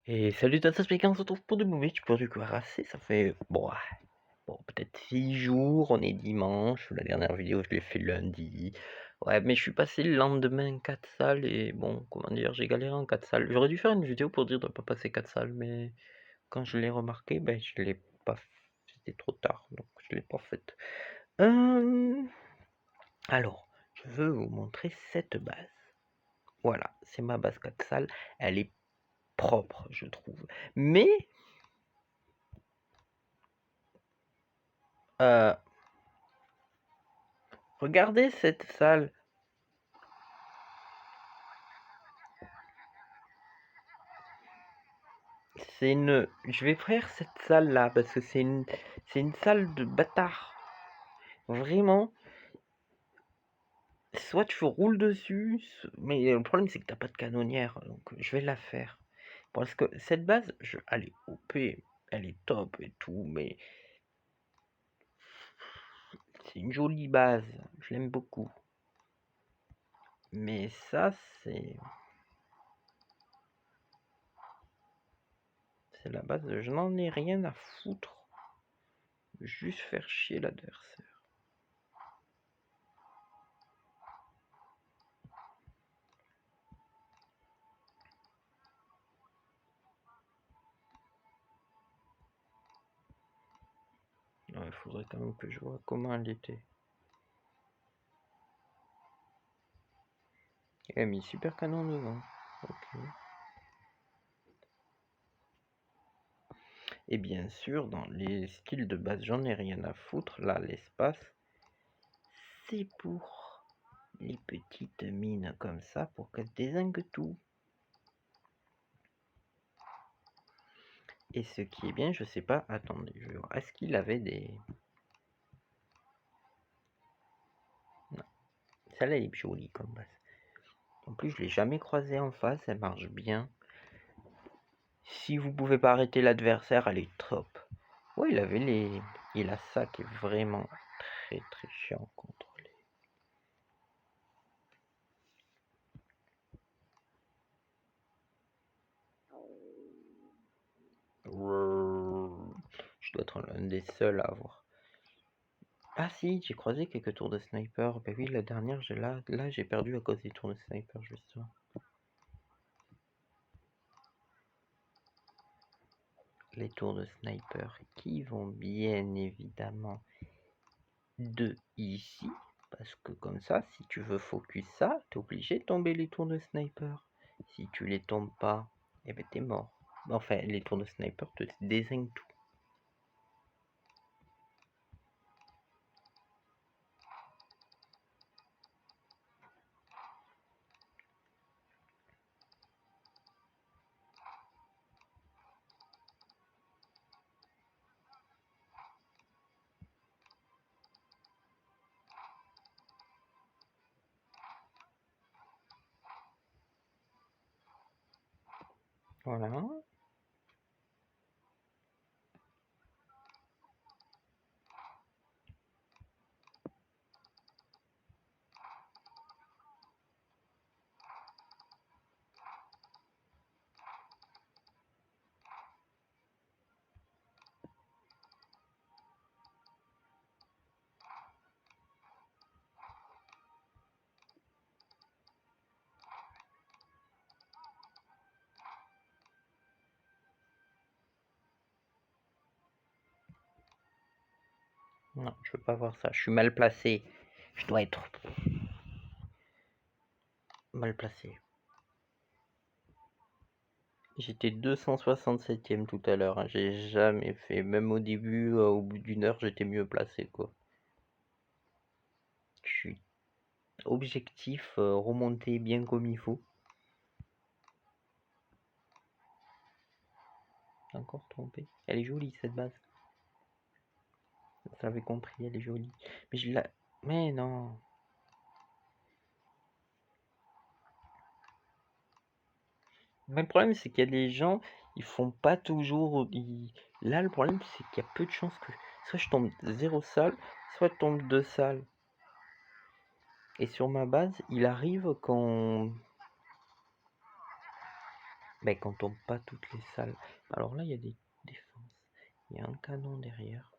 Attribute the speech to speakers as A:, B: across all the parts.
A: Et salut toi, ça se fait qu'on se retrouve pour de mauvais, tu peux du cuirassé, ça fait bon peut-être 6 jours, on est dimanche, la dernière vidéo je l'ai fait lundi. Ouais, mais je suis passé le lendemain 4 salles et bon, comment dire, j'ai galéré en 4 salles. J'aurais dû faire une vidéo pour dire de pas passer 4 salles, mais quand je l'ai remarqué, ben je l'ai pas fait, c'était trop tard, donc je l'ai pas faite. Alors, je veux vous montrer cette base. Voilà, c'est ma base 4 salles, elle est propre, je trouve. Mais euh, regardez cette salle. Je vais faire cette salle là parce que c'est une salle de bâtard. Vraiment. Soit tu roules dessus, mais le problème c'est que t'as pas de canonnière, donc je vais la faire. Parce que cette base, elle est OP, elle est top et tout, mais c'est une jolie base, je l'aime beaucoup. Mais ça c'est la base, je n'en ai rien à foutre. Juste faire chier l'adversaire. Il faudrait quand même que je vois comment elle était. Elle a mis super canon devant. Ok. Et bien sûr, dans les styles de base, j'en ai rien à foutre. Là, l'espace, c'est pour les petites mines comme ça, pour qu'elles dézinguent tout. Et ce qui est bien, je sais pas, attendez, je vais voir. Est-ce qu'il avait des... Non, celle-là elle est jolie comme base. En plus, je l'ai jamais croisée en face, elle marche bien. Si vous pouvez pas arrêter l'adversaire, elle est top. Ouais, il avait les... Il a ça qui est vraiment très très chiant contre les... Je dois être l'un des seuls à avoir. Ah si, j'ai croisé quelques tours de sniper. Ben oui, la dernière, là j'ai perdu à cause des tours de sniper, justement. Les tours de sniper qui vont bien évidemment de ici. Parce que comme ça, si tu veux focus ça, t'es obligé de tomber les tours de sniper. Si tu les tombes pas, eh ben t'es mort. Enfin, les tours de sniper te désignent tout. Voilà. Non, je veux pas voir ça. Je suis mal placé. Je dois être mal placé. J'étais 267ème tout à l'heure, hein. J'ai jamais fait. Même au début, au bout d'une heure, j'étais mieux placé, quoi. Je suis objectif, remonter bien comme il faut. Encore trompé. Elle est jolie cette base. Vous avez compris, elle est jolie. Mais je la. Mais non. Mais le problème, c'est qu'il y a des gens, ils font pas toujours. Là, le problème, c'est qu'il y a peu de chances que. Soit je tombe 0 salle, soit je tombe 2 salles. Et sur ma base, il arrive quand. Mais quand on tombe pas toutes les salles. Alors là, il y a des défenses. Il y a un canon derrière.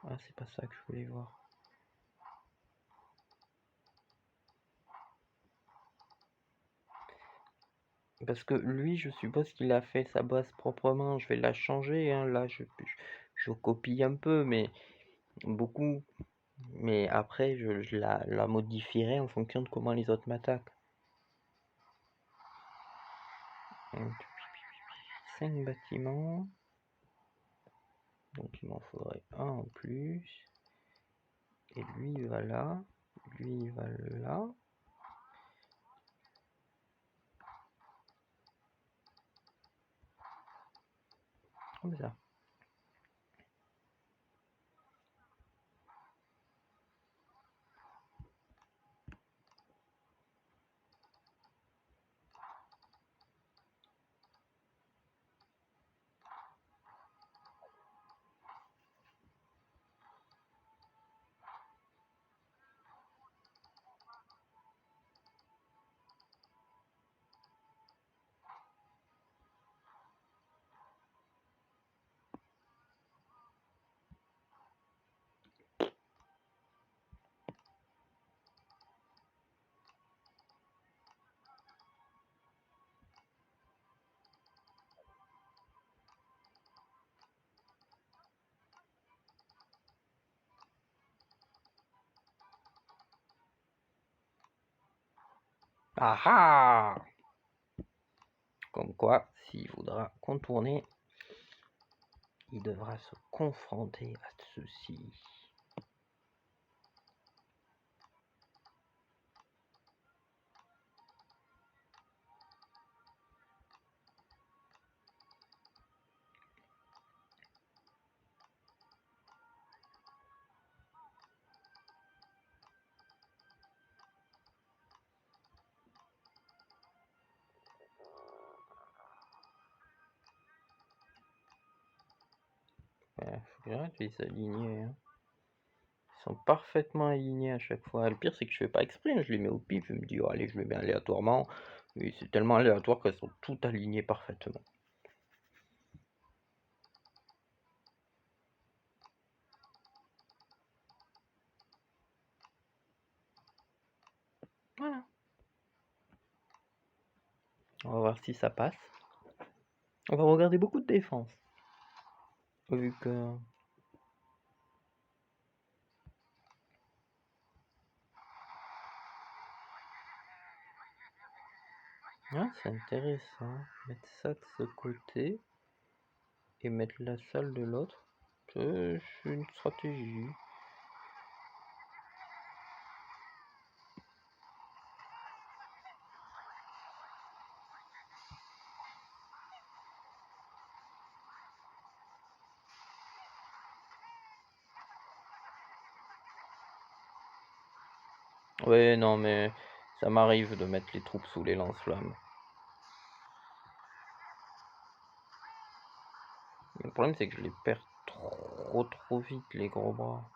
A: Ah, c'est pas ça que je voulais voir. Parce que lui, je suppose qu'il a fait sa base proprement. Je vais la changer, hein. Là, je copie un peu, mais beaucoup. Mais après, je la modifierai en fonction de comment les autres m'attaquent. 5 bâtiments. Donc il m'en faudrait un en plus. Et lui, il va là. Lui, il va là. Comme ça. Ah ah! Comme quoi, s'il voudra contourner, il devra se confronter à ceci. Faut que j'arrête de les aligner. Hein. Ils sont parfaitement alignés à chaque fois. Le pire, c'est que je fais pas exprès. Hein. Je les mets au pif. Je me dis, oh, allez, je les mets aléatoirement. Et c'est tellement aléatoire qu'elles sont toutes alignées parfaitement. Voilà. On va voir si ça passe. On va regarder beaucoup de défense. Vu que... Ah, c'est intéressant. Mettre ça de ce côté et mettre la salle de l'autre. C'est une stratégie. Ouais, non, mais ça m'arrive de mettre les troupes sous les lance-flammes. Le problème, c'est que je les perds trop vite, les gros bras.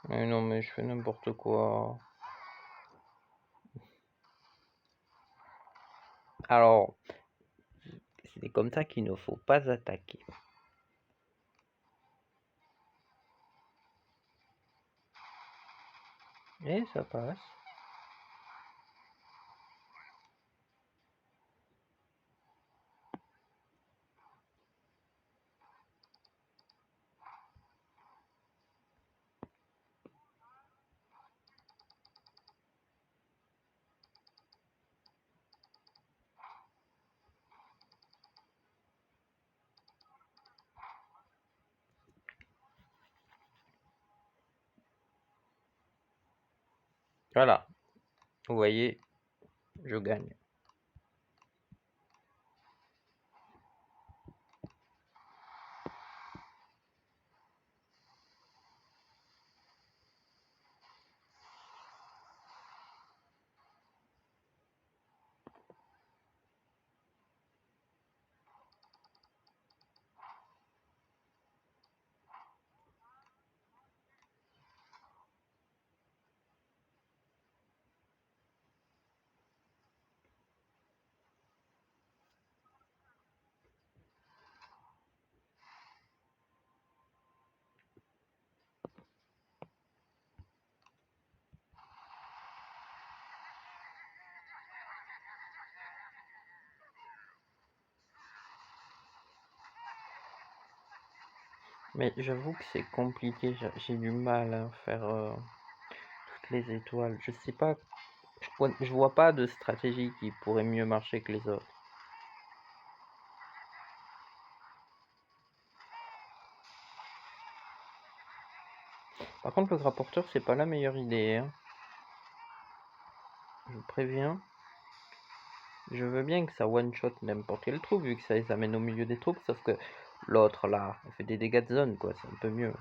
A: Mais non, mais je fais n'importe quoi. Alors, c'est comme ça qu'il ne faut pas attaquer. Et ça passe. Voilà. Vous voyez, je gagne. Mais j'avoue que c'est compliqué, j'ai du mal à faire toutes les étoiles. Je sais pas, je vois pas de stratégie qui pourrait mieux marcher que les autres. Par contre, le rapporteur, c'est pas la meilleure idée, hein. Je vous préviens. Je veux bien que ça one-shot n'importe quelle troupe, vu que ça les amène au milieu des troupes, sauf que l'autre, là, elle fait des dégâts de zone, quoi, c'est un peu mieux.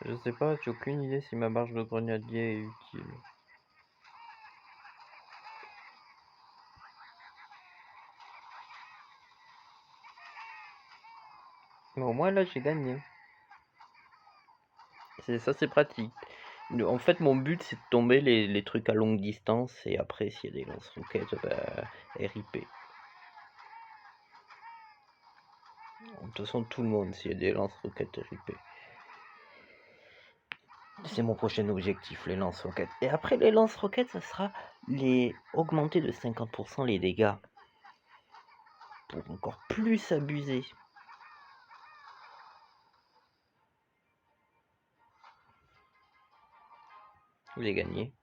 A: Je sais pas, j'ai aucune idée si ma barge de grenadier est utile. Mais au moins, là, j'ai gagné. Ça, c'est pratique. En fait, mon but, c'est de tomber les trucs à longue distance, et après, s'il y a des lance-roquettes, bah, RIP. De toute façon, tout le monde, s'il y a des lance-roquettes, RIP. C'est mon prochain objectif, les lance-roquettes. Et après les lance-roquettes, ça sera les augmenter de 50% les dégâts. Pour encore plus abuser. Vous avez gagné.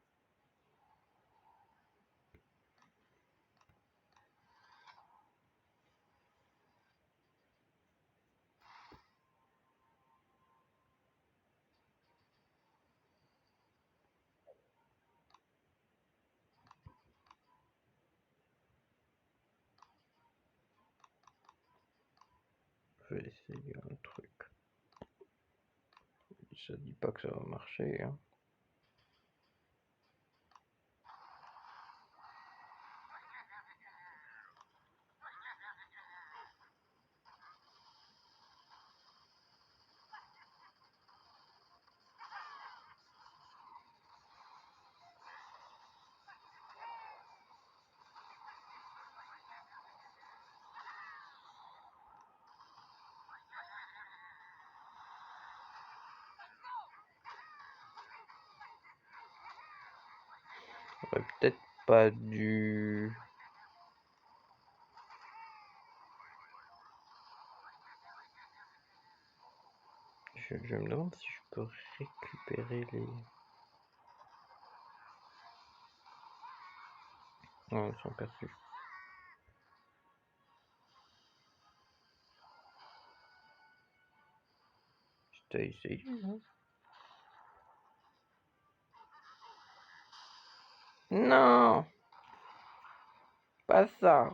A: Je vais essayer un truc. Ça dit pas que ça va marcher, hein. J'aurais peut-être pas dû... Je me demande si je peux récupérer les... Non, ils sont perdus. Je t'ai essayé, hein. Non, pas ça.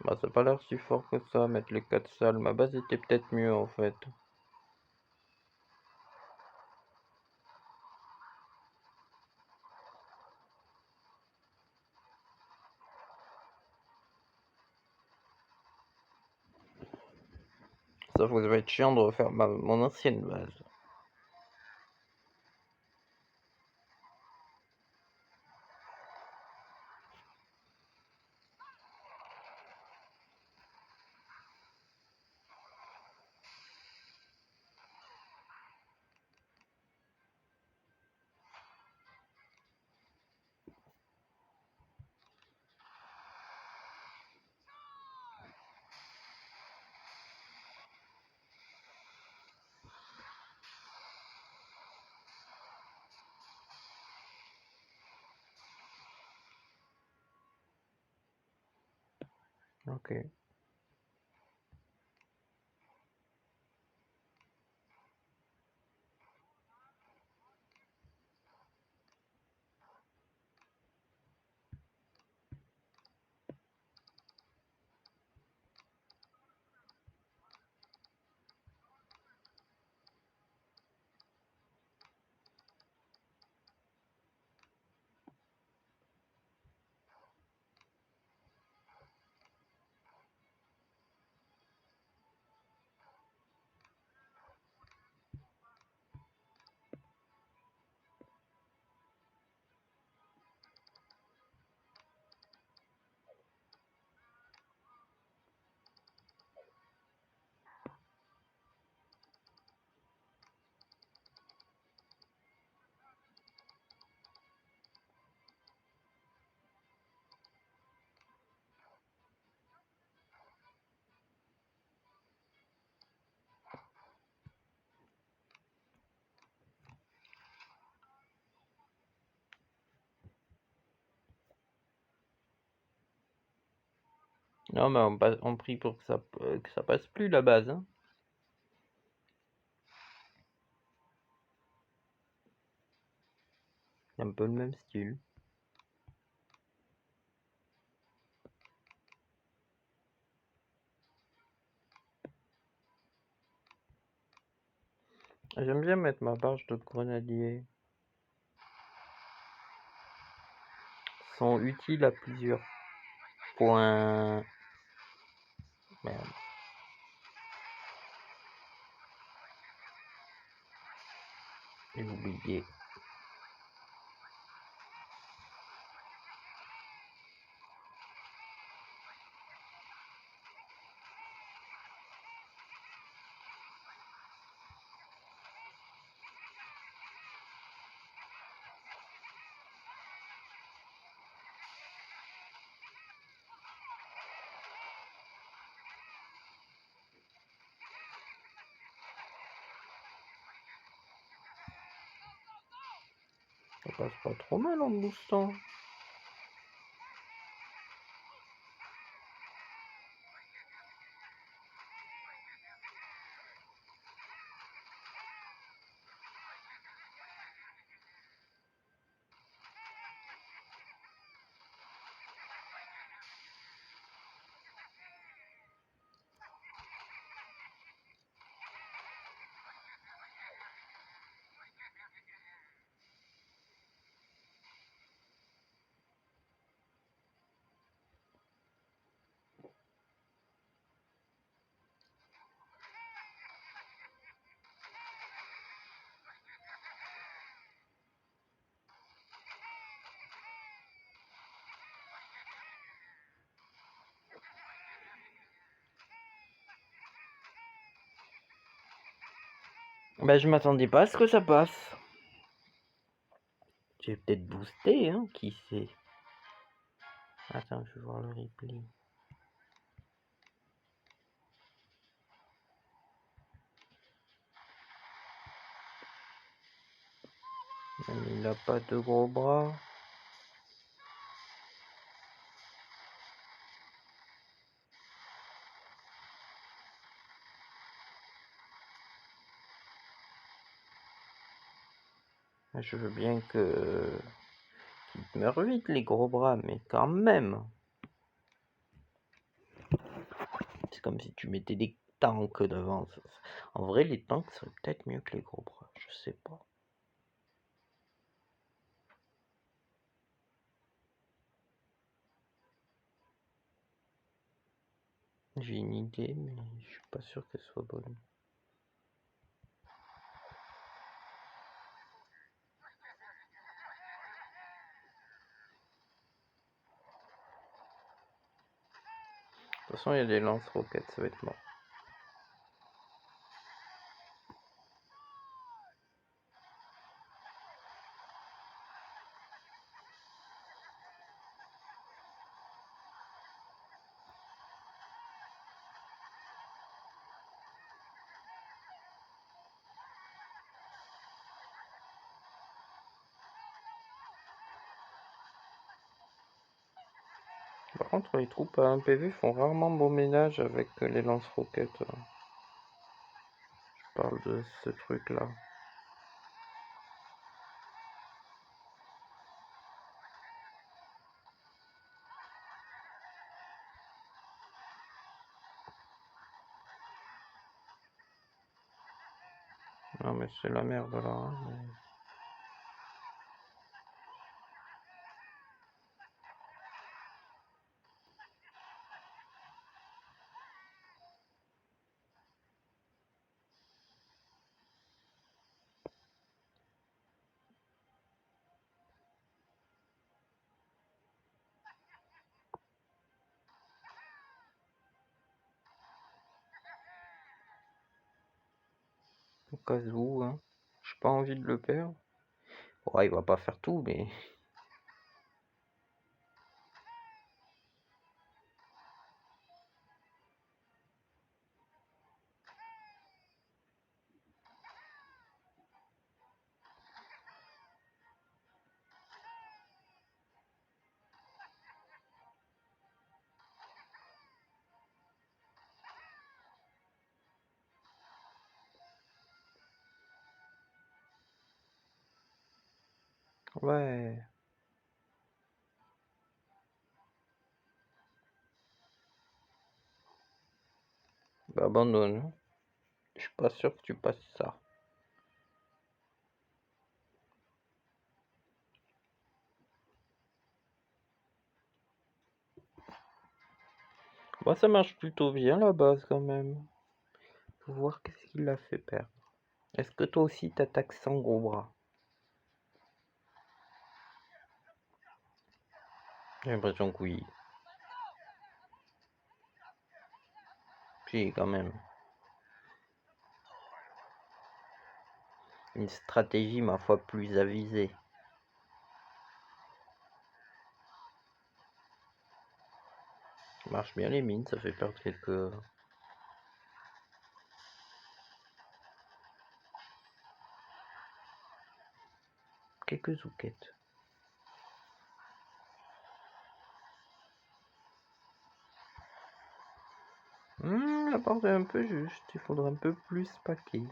A: Bah, ça a pas l'air si fort que ça, mettre les 4 salles. Ma base était peut-être mieux, en fait. Sauf que ça va être chiant de refaire mon ancienne base. Ok. Non, mais on prie pour que ça passe plus la base, hein. C'est un peu le même style. J'aime bien mettre ma barge de grenadier. Sont utiles à plusieurs points. Merde. J'ai oublié. Ça passe pas trop mal en boostant. Bah, je m'attendais pas à ce que ça passe. J'ai peut-être boosté, hein, qui sait. Attends, je vais voir le replay. Il a pas de gros bras. Je veux bien qu'ils meurent vite les gros bras, mais quand même. C'est comme si tu mettais des tanks devant. En vrai, les tanks seraient peut-être mieux que les gros bras. Je sais pas. J'ai une idée, mais je suis pas sûr qu'elle soit bonne. De toute façon, il y a des lance-roquettes, ça va être mort. Par contre, les troupes à 1 PV font rarement bon ménage avec les lance-roquettes. Je parle de ce truc-là. Non, mais c'est la merde là. Hein, mais... Au cas où, hein. J'ai pas envie de le perdre. Ouais, il va pas faire tout, mais... Ouais. Bah abandonne. Je suis pas sûr que tu passes ça. Bah ça marche plutôt bien la base quand même. Faut voir qu'est-ce qui l'a fait perdre. Est-ce que toi aussi t'attaques sans gros bras? J'ai l'impression que oui. Si, quand même. Une stratégie, ma foi, plus avisée. Ça marche bien les mines, ça fait perdre quelques zoukettes. La porte est un peu juste, il faudrait un peu plus paquer.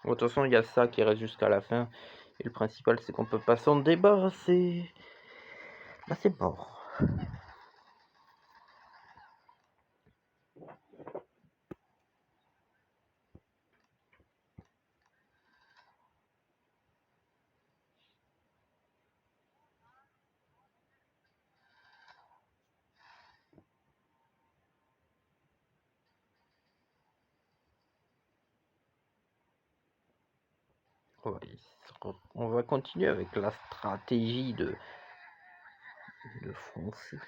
A: Bon, de toute façon, il y a ça qui reste jusqu'à la fin. Et le principal, c'est qu'on peut pas s'en débarrasser. Là, c'est mort. On va continuer avec la stratégie de foncer.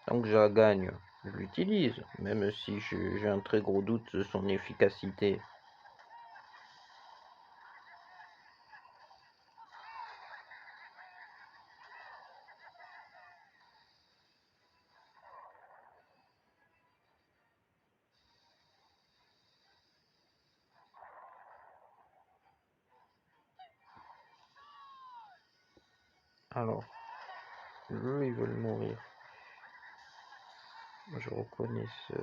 A: Tant que je la gagne, je l'utilise, même si j'ai un très gros doute de son efficacité. Alors, eux, ils veulent mourir. Moi, je reconnais ce...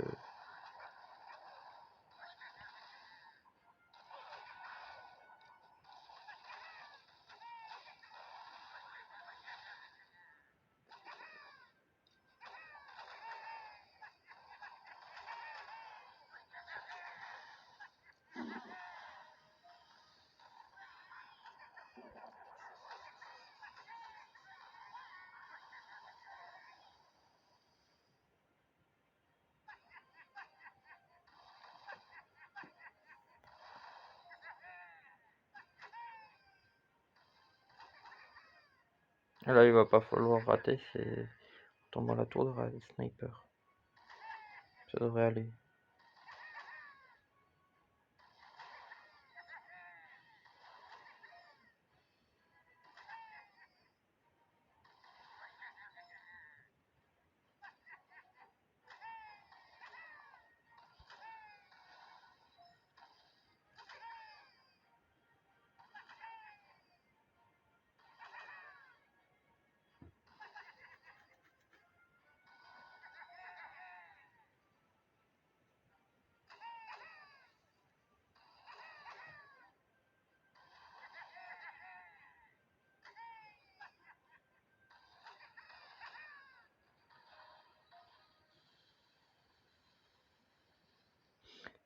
A: Là, il va pas falloir rater, c'est... Tombe à la tour de sniper. Ça devrait aller.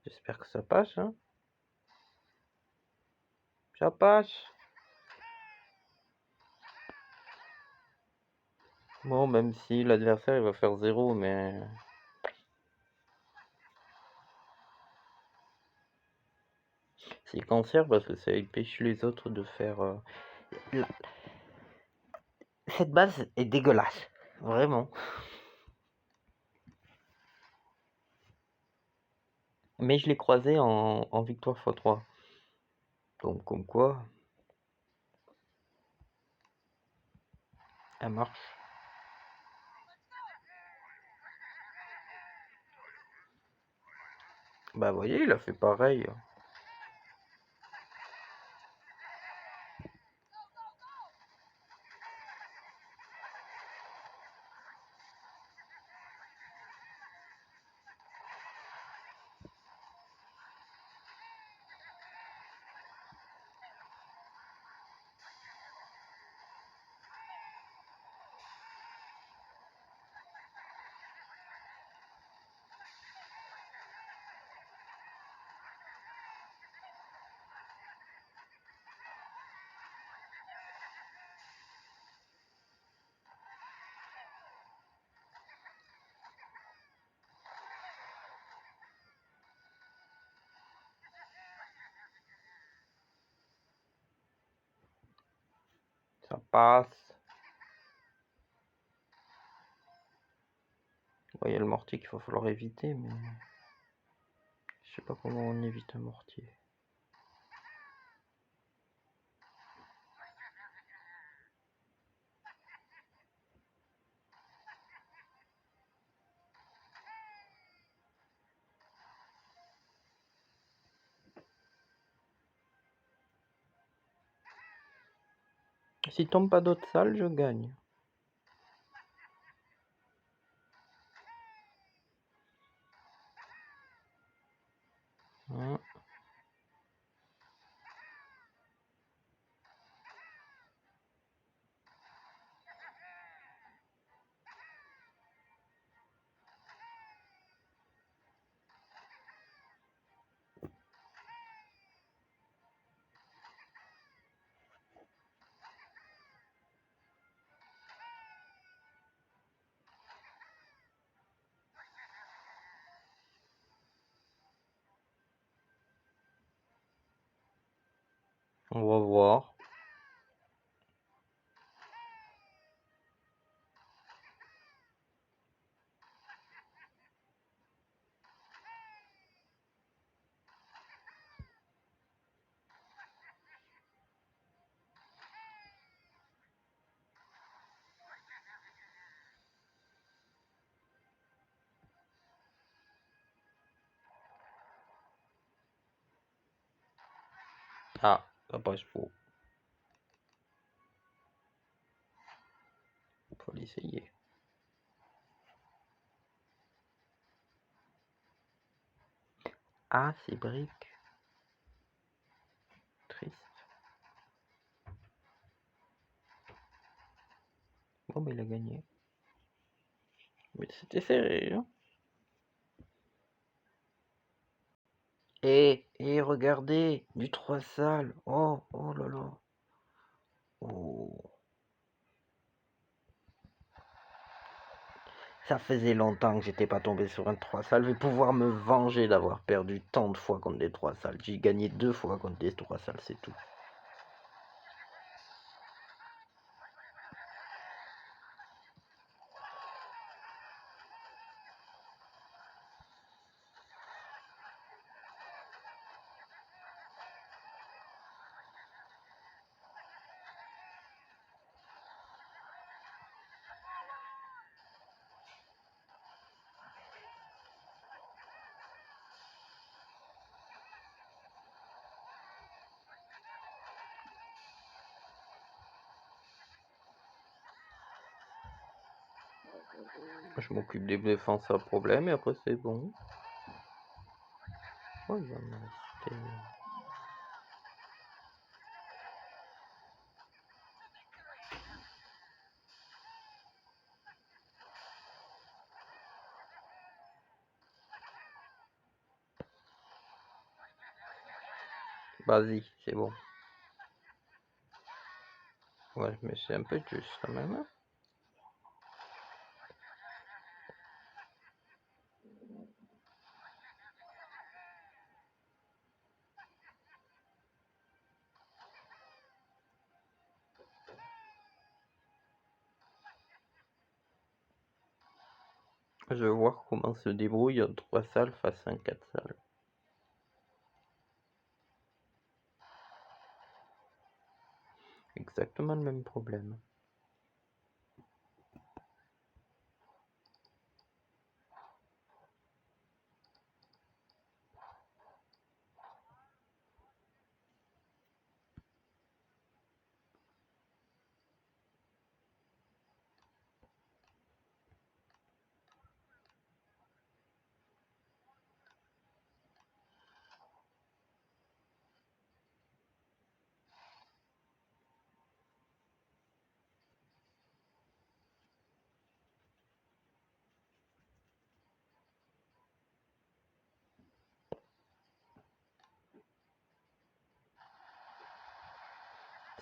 A: J'espère que ça passe, hein. Ça passe. Bon, même si l'adversaire il va faire 0, mais... C'est cancer parce que ça empêche les autres de faire... Cette base est dégueulasse. Vraiment. Mais je l'ai croisé en victoire x3. Donc, comme quoi... Elle marche. Bah, vous voyez, il a fait pareil. Ça passe. Il y a le mortier qu'il va falloir éviter, mais je sais pas comment on évite un mortier. S'il tombe pas d'autres salles, je gagne. Hein. On va voir. Ah, ça passe faux. Faut l'essayer. Ah, c'est brique. Triste. Bon, bah, il a gagné. Mais c'était serré, hein. Regardez, du 3 salles. Oh, oh là là. Oh. Ça faisait longtemps que j'étais pas tombé sur un 3 salles. Je vais pouvoir me venger d'avoir perdu tant de fois contre des 3 salles. J'ai gagné 2 fois contre des 3 salles, c'est tout. Je m'occupe des défenses à problème et après c'est bon. Oh, il va me rester... Vas-y, c'est bon. Ouais, mais c'est un peu juste quand même. Hein. Je vais voir comment se débrouille un 3 salles face à un 4 salles. Exactement le même problème.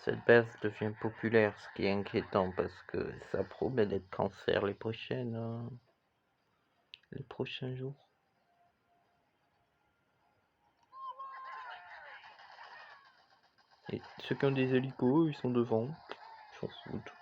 A: Cette base devient populaire, ce qui est inquiétant parce que ça promet d'être cancer les prochains jours. Et ceux qui ont des hélicos, ils sont devant, ils s'en foutent.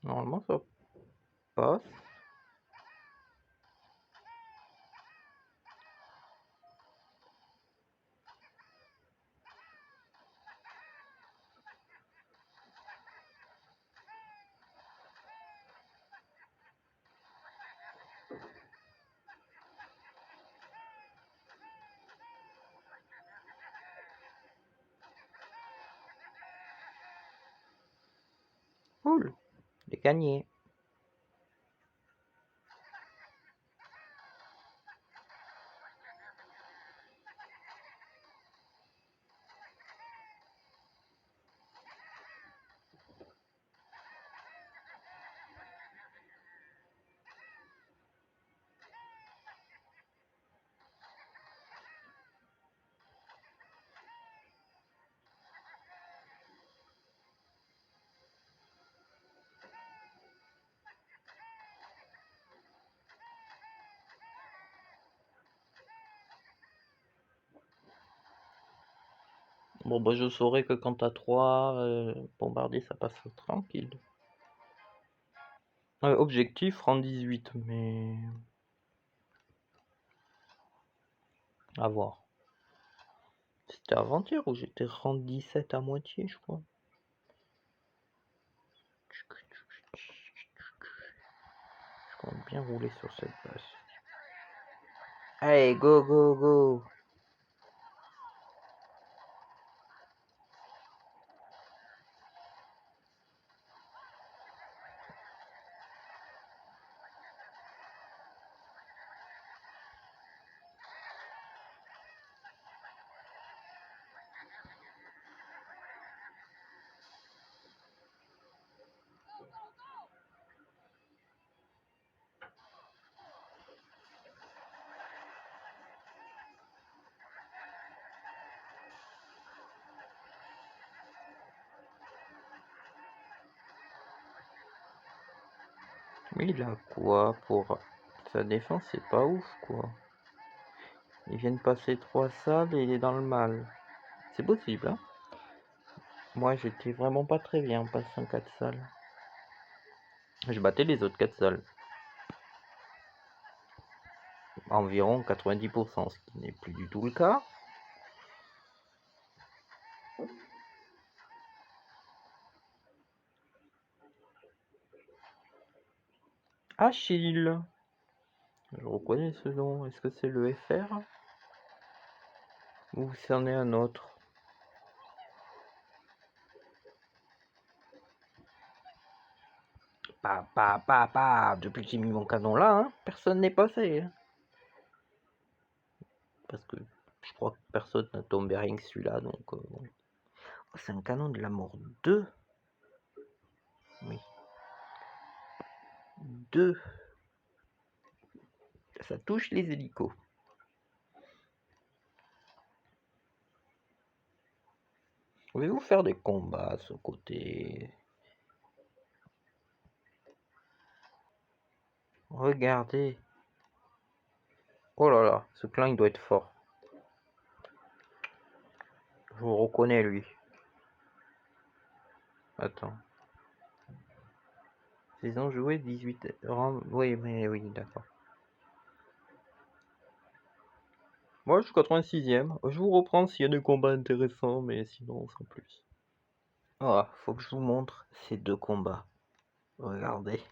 A: Normalement ça passe. Cool, j'ai gagné. Bon bah je saurais que quand t'as 3 bombardiers ça passe tranquille. Objectif rang 18 mais... à voir. C'était avant-hier où j'étais rang 17 à moitié je crois. Je compte bien rouler sur cette base. Allez, go, go, go! Mais il a quoi pour... Sa défense c'est pas ouf quoi. Il vient de passer 3 salles et il est dans le mal. C'est possible hein. Moi j'étais vraiment pas très bien en passant 4 salles. Je battais les autres 4 salles. Environ 90%, ce qui n'est plus du tout le cas. Achille. Je reconnais ce nom. Est-ce que c'est le FR? Ou c'en est un autre? Depuis que j'ai mis mon canon là, hein, personne n'est passé. Hein. Parce que je crois que personne n'a tombé rien que celui-là, donc... bon. Oh, c'est un canon de la mort 2. Oui. 2. Ça touche les hélicos. Pouvez-vous faire des combats à ce côté? Regardez. Oh là là, ce clan il doit être fort. Je vous reconnais lui. Attends. Ils ont joué 18 rangs. Oui, mais oui, d'accord. Moi je suis 86ème. Je vous reprends s'il y a des combats intéressants, mais sinon sans plus. Ah, faut que je vous montre ces 2 combats. Regardez.